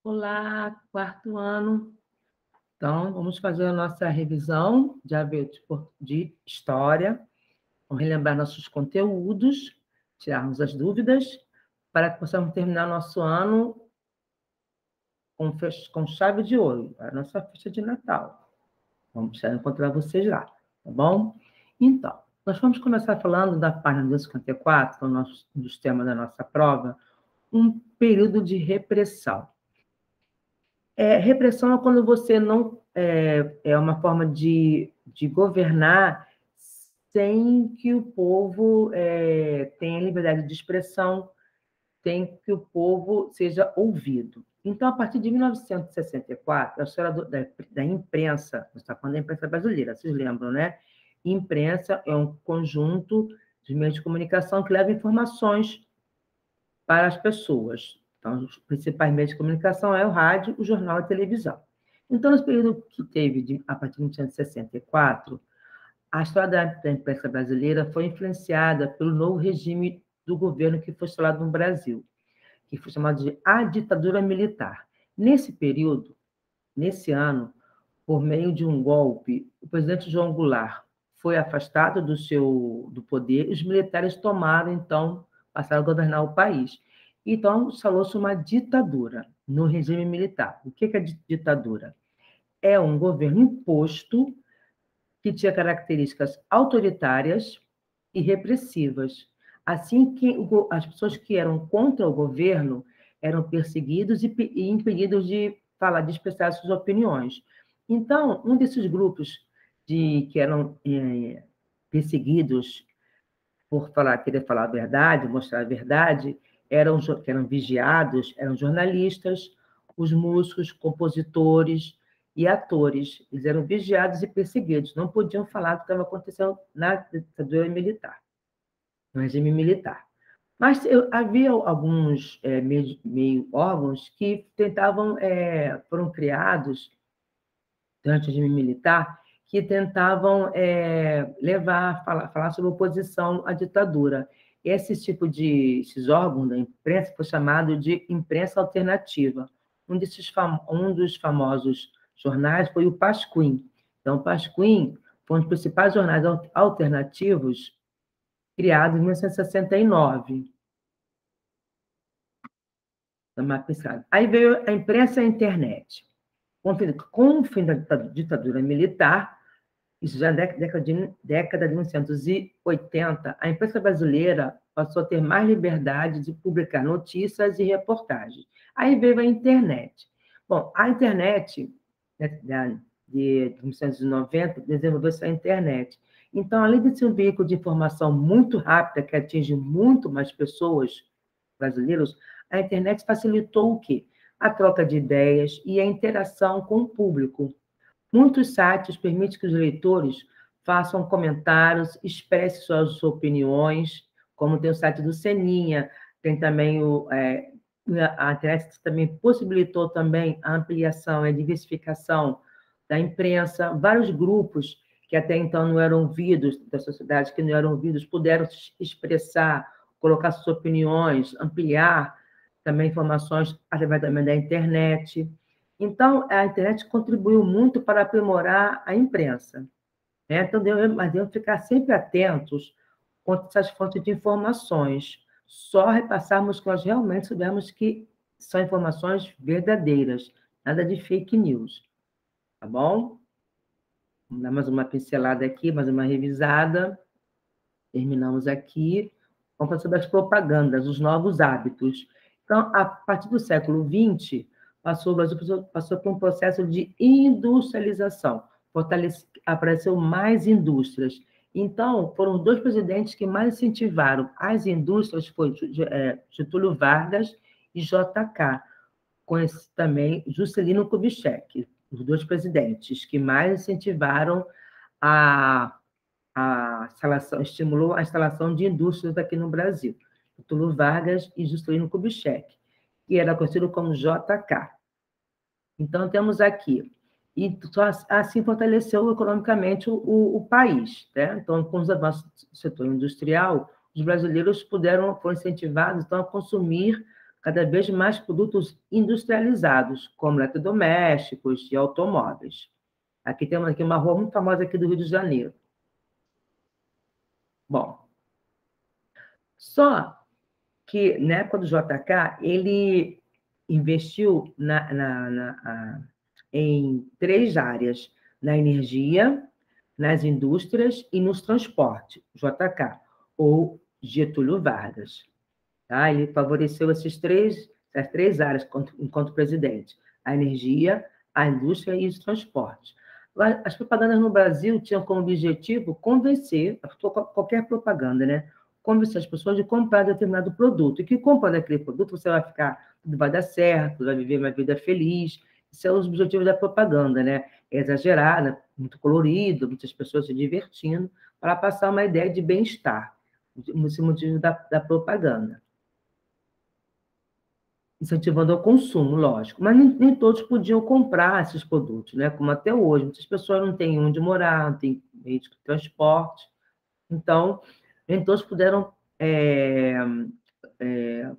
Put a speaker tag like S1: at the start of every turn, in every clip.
S1: Olá, quarto ano. Então, vamos fazer a nossa revisão de história, vamos relembrar nossos conteúdos, tirarmos as dúvidas, para que possamos terminar nosso ano com chave de ouro, a nossa festa de Natal. Vamos encontrar vocês lá, tá bom? Então, nós vamos começar falando da página 254, que é um dos temas da nossa prova, um período de repressão. Repressão é quando você não é uma forma de governar sem que o povo tenha liberdade de expressão, sem que o povo seja ouvido. Então, a partir de 1964, a história da imprensa, você está falando da imprensa brasileira, vocês lembram, né? Imprensa é um conjunto de meios de comunicação que leva informações para as pessoas. Então, os principais meios de comunicação é o rádio, o jornal e a televisão. Então, nesse período que teve, a partir de 1964, a história da imprensa brasileira foi influenciada pelo novo regime do governo que foi instalado no Brasil, que foi chamado de a ditadura militar. Nesse período, nesse ano, por meio de um golpe, o presidente João Goulart foi afastado do poder e os militares tomaram, então, passaram a governar o país. Então, instalou-se uma ditadura no regime militar. O que é ditadura? É um governo imposto que tinha características autoritárias e repressivas. Assim que as pessoas que eram contra o governo eram perseguidos e impedidos de falar, de expressar suas opiniões. Então, um desses grupos que eram perseguidos por querer falar a verdade, mostrar a verdade, que eram vigiados, eram jornalistas, os músicos, compositores e atores. Eles eram vigiados e perseguidos, não podiam falar do que estava acontecendo na ditadura militar, no regime militar. Mas havia alguns órgãos que foram criados durante o regime militar, que tentavam falar sobre oposição à ditadura. Esses órgãos da imprensa foi chamado de imprensa alternativa. Um dos famosos jornais foi o Pasquim. Então, o Pasquim foi um dos principais jornais alternativos criado em 1969. Aí veio a imprensa e a internet. Com o fim da ditadura militar, isso já na década de 1980, a imprensa brasileira passou a ter mais liberdade de publicar notícias e reportagens. Aí veio a internet. Bom, a internet, né, de 1990, desenvolveu-se a internet. Então, além de ser um veículo de informação muito rápida, que atinge muito mais pessoas brasileiras, a internet facilitou o quê? A troca de ideias e a interação com o público. Muitos sites permitem que os leitores façam comentários, expressem suas opiniões, como tem o site do Seninha, tem também a internet também possibilitou também a ampliação e a diversificação da imprensa. Vários grupos que até então não eram ouvidos, da sociedade que não eram ouvidos, puderam se expressar, colocar suas opiniões, ampliar também informações através também da internet. Então, a internet contribuiu muito para aprimorar a imprensa, né? Então, mas devemos ficar sempre atentos quanto a essas fontes de informações. Só repassarmos que nós realmente soubermos que são informações verdadeiras, nada de fake news, tá bom? Vamos dar mais uma pincelada aqui, mais uma revisada. Terminamos aqui. Vamos falar sobre as propagandas, os novos hábitos. Então, a partir do século XX, o Brasil passou por um processo de industrialização, apareceu mais indústrias. Então, foram os dois presidentes que mais incentivaram as indústrias, foi Getúlio Vargas e JK, conhecido também Juscelino Kubitschek, os dois presidentes que mais incentivaram estimulou a instalação de indústrias aqui no Brasil. Getúlio Vargas e Juscelino Kubitschek, que era conhecido como JK. Então, temos aqui. E assim fortaleceu economicamente o país, né? Então, com os avanços do setor industrial, os brasileiros foram incentivados então, a consumir cada vez mais produtos industrializados, como eletrodomésticos e automóveis. Aqui temos aqui uma rua muito famosa aqui do Rio de Janeiro. Bom, só que na época do JK, ele investiu em 3 áreas: na energia, nas indústrias e nos transportes, JK, ou Getúlio Vargas. Tá? Ele favoreceu essas 3 áreas enquanto presidente: a energia, a indústria e os transportes. As propagandas no Brasil tinham como objetivo convencer, qualquer propaganda, né? Convencer as pessoas de comprar determinado produto. E que comprando aquele produto, você vai ficar, tudo vai dar certo, vai viver uma vida feliz. Esse é o objetivo da propaganda, né? É exagerar, né? Muito colorido, muitas pessoas se divertindo, para passar uma ideia de bem-estar. Esse motivo da propaganda. Incentivando ao consumo, lógico. Mas nem todos podiam comprar esses produtos, né? Como até hoje. Muitas pessoas não têm onde morar, não têm meio de transporte. Então, nem todos puderam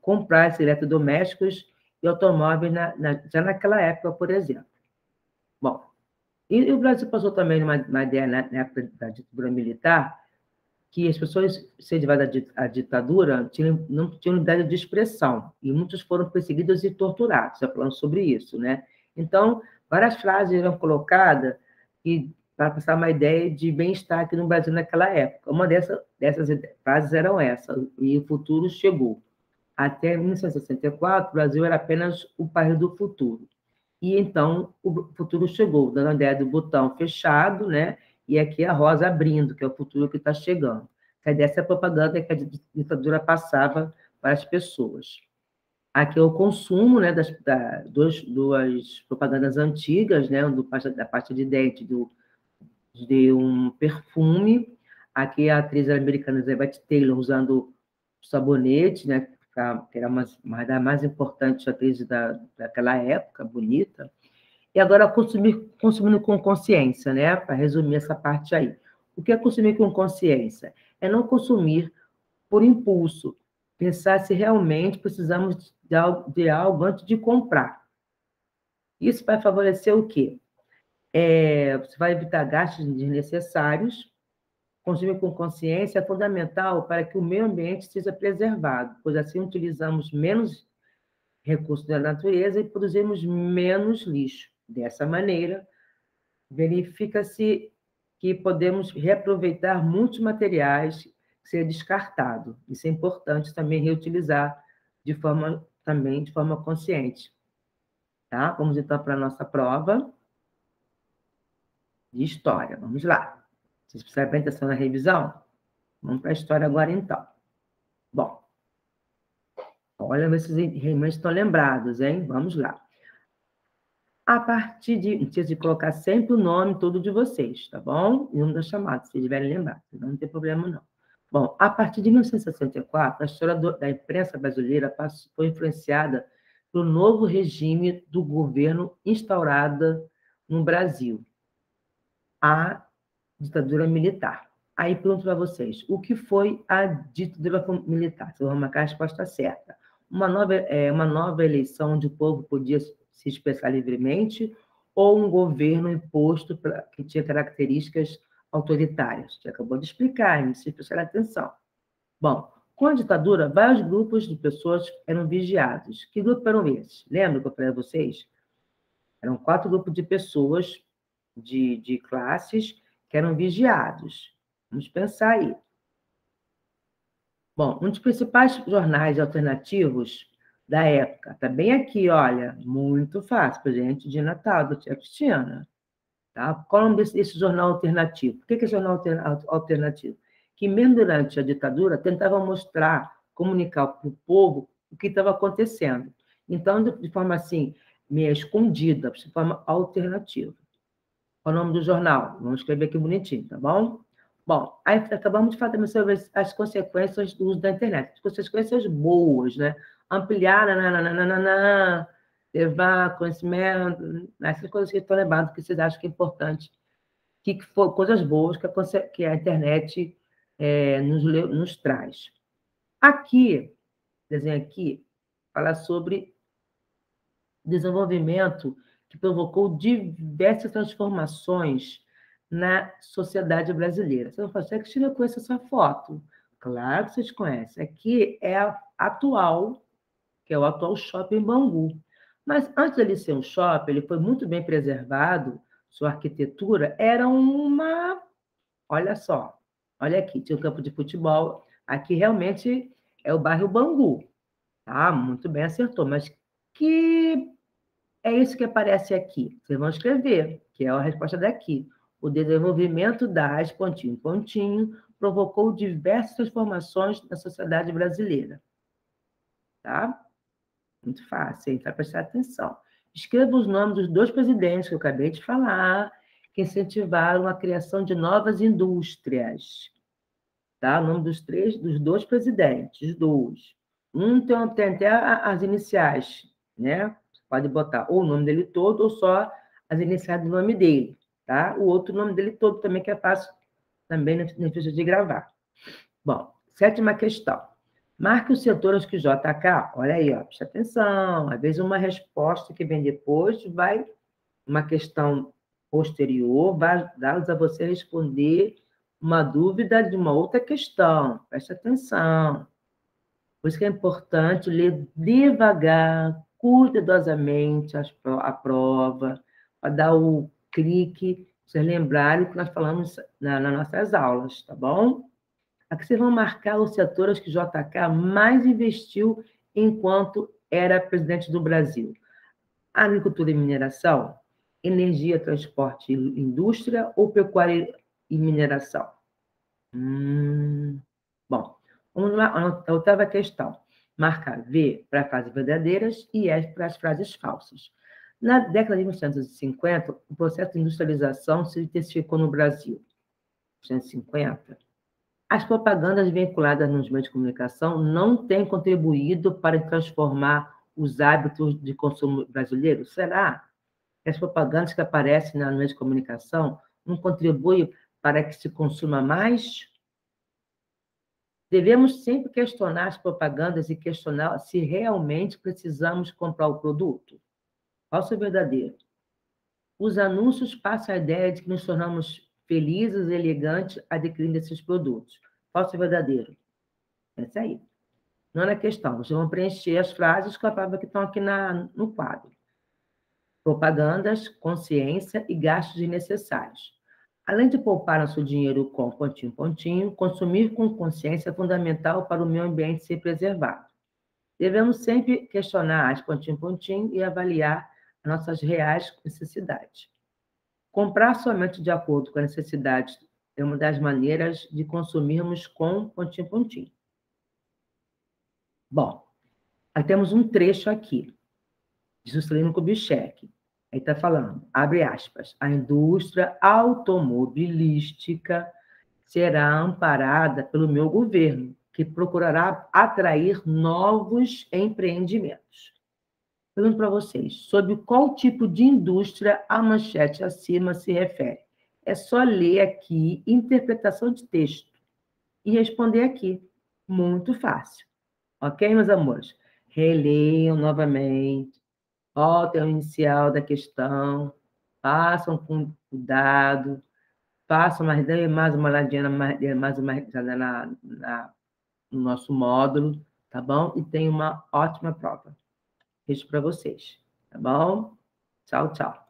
S1: comprar esses eletrodomésticos e automóveis já naquela época, por exemplo. Bom, e o Brasil passou também uma ideia, na época da ditadura militar, que as pessoas incentivadas à ditadura não tinham liberdade de expressão, e muitos foram perseguidos e torturados, já falando sobre isso, né? Então, várias frases eram colocadas para passar uma ideia de bem-estar aqui no Brasil naquela época. Uma dessas frases eram essa: e o futuro chegou. Até 1964, o Brasil era apenas o país do futuro. E então o futuro chegou, dando a ideia do botão fechado, né? E aqui a rosa abrindo, que é o futuro que está chegando. Cadê essa propaganda que a ditadura passava para as pessoas? Aqui é o consumo, né, duas propagandas antigas, né, da pasta de dente de um perfume. Aqui a atriz americana Elizabeth Taylor usando sabonete, né, que era uma das mais importantes atrizes daquela época, bonita. E agora consumindo com consciência, né? Para resumir essa parte aí. O que é consumir com consciência? É não consumir por impulso, pensar se realmente precisamos de algo antes de comprar. Isso vai favorecer o quê? Você vai evitar gastos desnecessários. Consumir com consciência é fundamental para que o meio ambiente seja preservado, pois assim utilizamos menos recursos da natureza e produzimos menos lixo. Dessa maneira, verifica-se que podemos reaproveitar muitos materiais que ser descartado. Isso é importante também reutilizar de forma consciente. Tá? Vamos então para a nossa prova de história. Vamos lá. Vocês prestaram atenção na revisão? Vamos para a história agora, então. Bom, olha, ver se realmente estão lembrados, hein? Vamos lá. A partir de... Não de colocar sempre o nome todo de vocês, tá bom? E o nome da chamada, se vocês tiverem lembrado. Não tem problema, não. Bom, a partir de 1964, a história da imprensa brasileira foi influenciada pelo novo regime do governo instaurado no Brasil, a ditadura militar. Aí pergunto para vocês, o que foi a ditadura militar? Vocês vão marcar a resposta certa. Uma nova eleição onde o povo podia se expressar livremente ou um governo imposto que tinha características autoritárias? Você acabou de explicar, hein? Se prestar atenção. Bom, com a ditadura, vários grupos de pessoas eram vigiados. Que grupos eram esses? Lembra que eu falei a vocês? Eram 4 grupos de pessoas, de classes, que eram vigiados. Vamos pensar aí. Bom, um dos principais jornais alternativos da época, está bem aqui, olha, muito fácil, presente de Natal, da tia Cristina. Tá? Qual é o nome desse jornal alternativo? O que é jornal alternativo? Que mesmo durante a ditadura tentava comunicar para o povo o que estava acontecendo. Então, de forma assim, meio escondida, de forma alternativa. Qual é o nome do jornal? Vamos escrever aqui bonitinho, tá bom? Bom, aí acabamos de falar também sobre as consequências do uso da internet. As consequências boas, né? Ampliar, levar conhecimento, essas coisas que estão lembrando, que vocês acham que é importante, que for coisas boas que a internet nos traz. Aqui, desenho aqui, Fala sobre desenvolvimento que provocou diversas transformações na sociedade brasileira. Você não consegue que eu conheço essa foto. Claro que vocês conhecem. Aqui é a atual, que é o atual Shopping Bangu. Mas antes dele ser um shopping, ele foi muito bem preservado, sua arquitetura era uma... Olha só, olha aqui, tinha um campo de futebol. Aqui realmente é o bairro Bangu. Tá? Muito bem, acertou. Mas que é isso que aparece aqui. Vocês vão escrever, que é a resposta daqui. O desenvolvimento das, pontinho, pontinho, provocou diversas transformações na sociedade brasileira. Tá? Muito fácil, hein? Para prestar atenção. Escreva os nomes dos 2 presidentes que eu acabei de falar, que incentivaram a criação de novas indústrias. Tá? O nome dos 2 presidentes, 2. Um tem até as iniciais, né? Pode botar ou o nome dele todo ou só as iniciais do nome dele, tá? O outro nome dele todo também, que é fácil também, não precisa de gravar. Bom, 7ª questão. Marque os setores que JK, olha aí, ó, presta atenção, às vezes uma resposta que vem depois vai, uma questão posterior, vai dar a você responder uma dúvida de uma outra questão, presta atenção. Por isso que é importante ler devagar, cuidadosamente a prova, para dar o clique, vocês lembrarem o que nós falamos nas nossas aulas, tá bom? Aqui vocês vão marcar os setores que JK mais investiu enquanto era presidente do Brasil. Agricultura e mineração, energia, transporte e indústria ou pecuária e mineração? Bom, vamos lá, a 8ª questão. Marcar V para frases verdadeiras e S para as frases falsas. Na década de 1950, o processo de industrialização se intensificou no Brasil. 1950. As propagandas vinculadas nos meios de comunicação não têm contribuído para transformar os hábitos de consumo brasileiro? Será que as propagandas que aparecem nos meios de comunicação não contribuem para que se consuma mais? Devemos sempre questionar as propagandas e questionar se realmente precisamos comprar o produto. Falso ou verdadeiro? Os anúncios passam a ideia de que nos tornamos felizes e elegantes adquirindo esses produtos. Falso ou verdadeiro? Essa aí. 9ª questão. Vocês vão preencher as frases com a palavra que estão aqui no quadro. Propagandas, consciência e gastos desnecessários. Além de poupar nosso dinheiro com pontinho, pontinho, consumir com consciência é fundamental para o meio ambiente ser preservado. Devemos sempre questionar as pontinho, pontinho e avaliar as nossas reais necessidades. Comprar somente de acordo com a necessidade é uma das maneiras de consumirmos com pontinho, pontinho. Bom, aí temos um trecho aqui, de Juscelino Kubitschek. Aí está falando, abre aspas, a indústria automobilística será amparada pelo meu governo, que procurará atrair novos empreendimentos. Pergunto para vocês, sobre qual tipo de indústria a manchete acima se refere? É só ler aqui, interpretação de texto, e responder aqui. Muito fácil. Ok, meus amores? Releiam novamente. Voltem ao inicial da questão, façam com cuidado, façam mais uma olhadinha no nosso módulo, tá bom? E tenham uma ótima prova. Beijo para vocês, tá bom? Tchau, tchau.